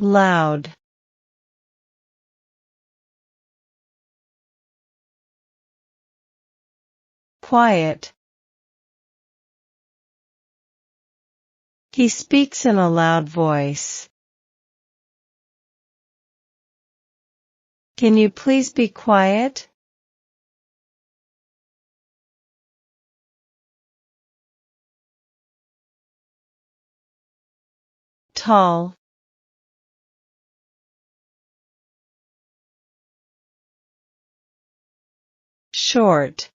loud, quiet. He speaks in a loud voice. Can you please be quiet? Tall, short.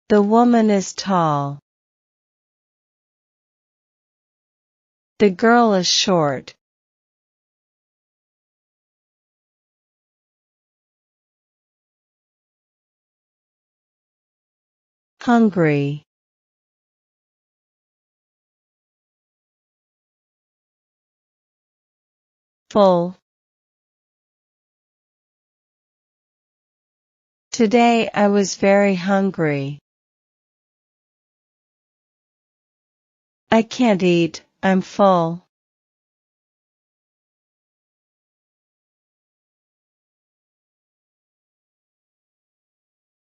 The woman is tall. The girl is short. Hungry, full. Today I was very hungry. I can't eat, I'm full.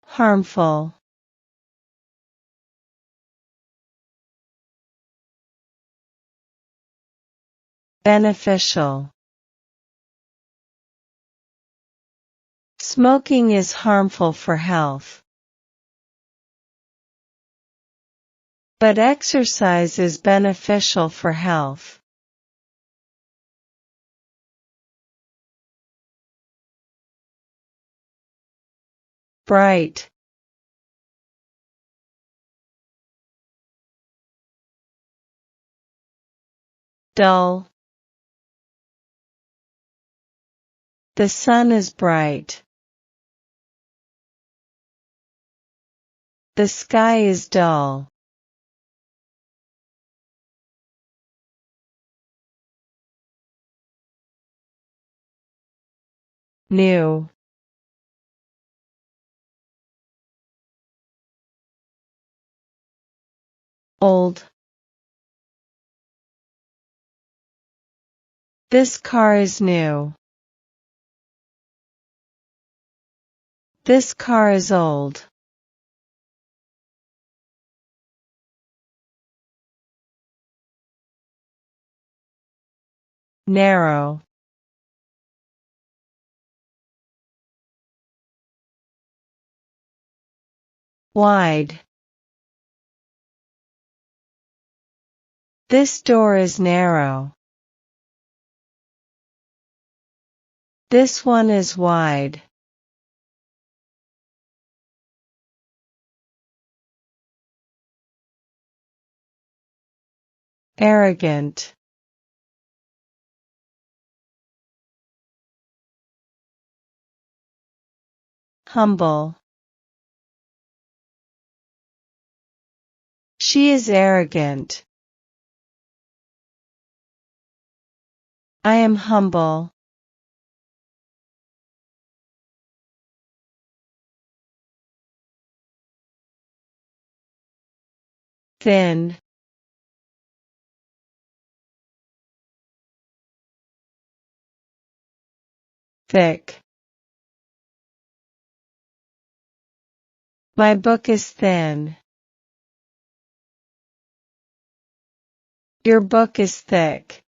Harmful, beneficial. Smoking is harmful for health. But exercise is beneficial for health. Bright, dull. The sun is bright. The sky is dull. New, old. This car is new. This car is old. Narrow, wide. This door is narrow. This one is wide. Arrogant, humble. She is arrogant. I am humble. Thin, thick. My book is thin. Your book is thick.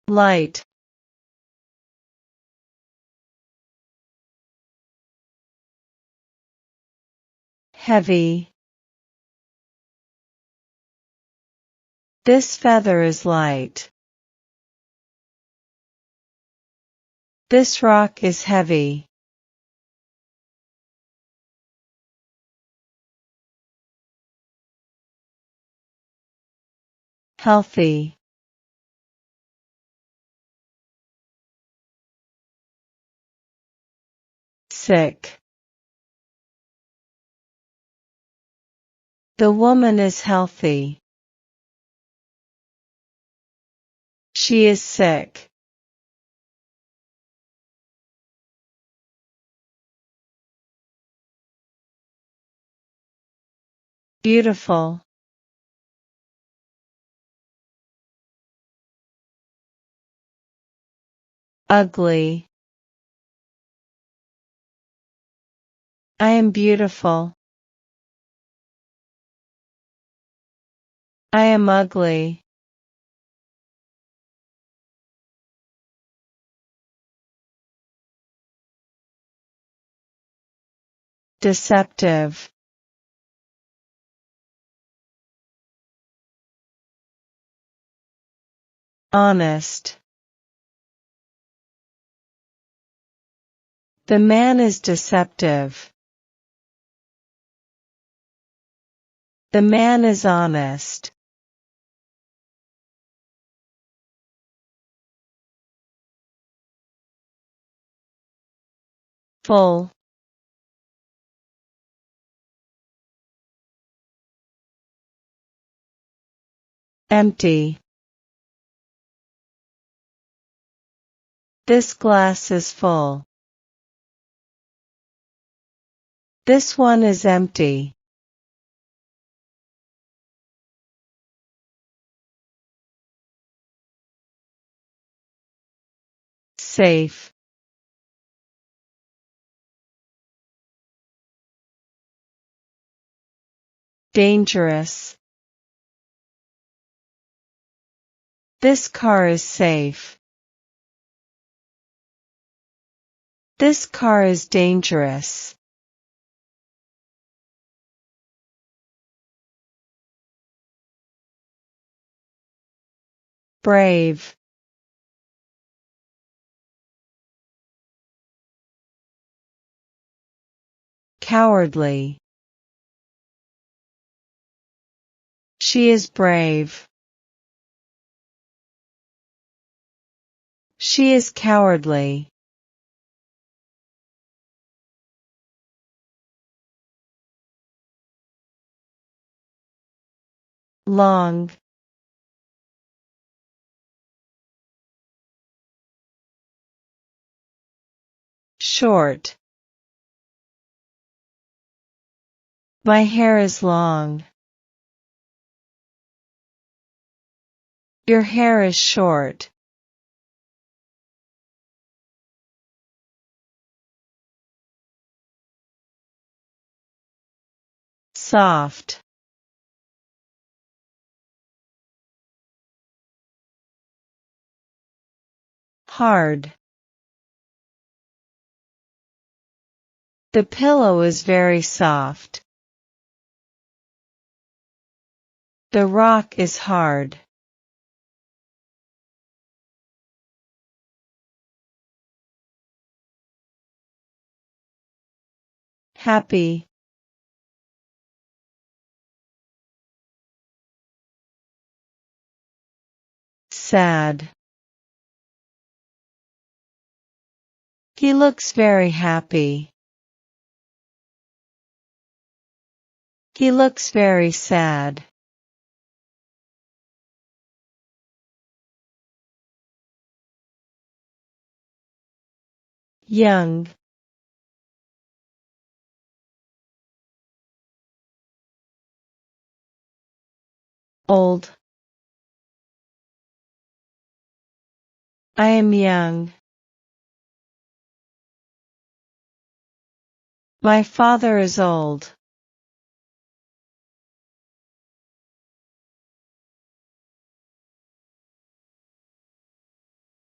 Light, heavy. This feather is light. This rock is heavy. Healthy, sick. The woman is healthy. She is sick. beautiful, ugly. I am beautiful. I am ugly. Deceptive, honest. The man is deceptive. The man is honest. Full, empty. This glass is full. This one is empty. Safe, dangerous. This car is safe. This car is dangerous. Brave, cowardly. She is brave. She is cowardly. Long, short. My hair is long. Your hair is short. Soft, hard. The pillow is very soft. The rock is hard. Happy, sad. He looks very happy. He looks very sad. Young, old. I am young. My father is old.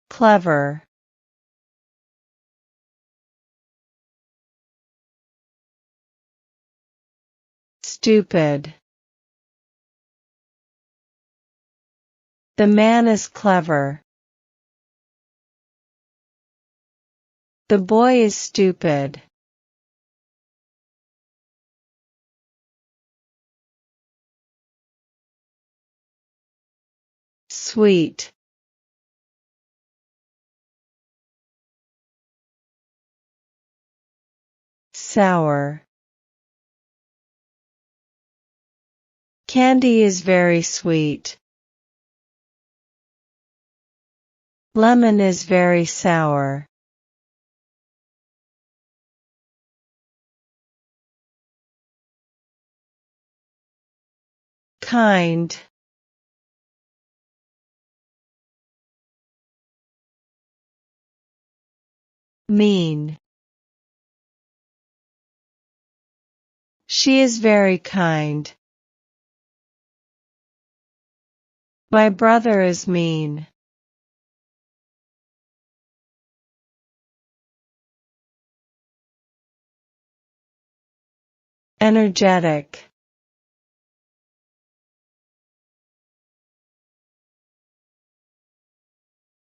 Clever, stupid. The man is clever. The boy is stupid. Sweet, sour. Candy is very sweet. Lemon is very sour. Kind. Mean. She is very kind. My brother is mean. Energetic.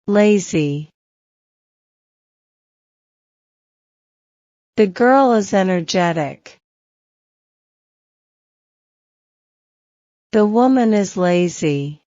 Lazy. The girl is energetic. The woman is lazy.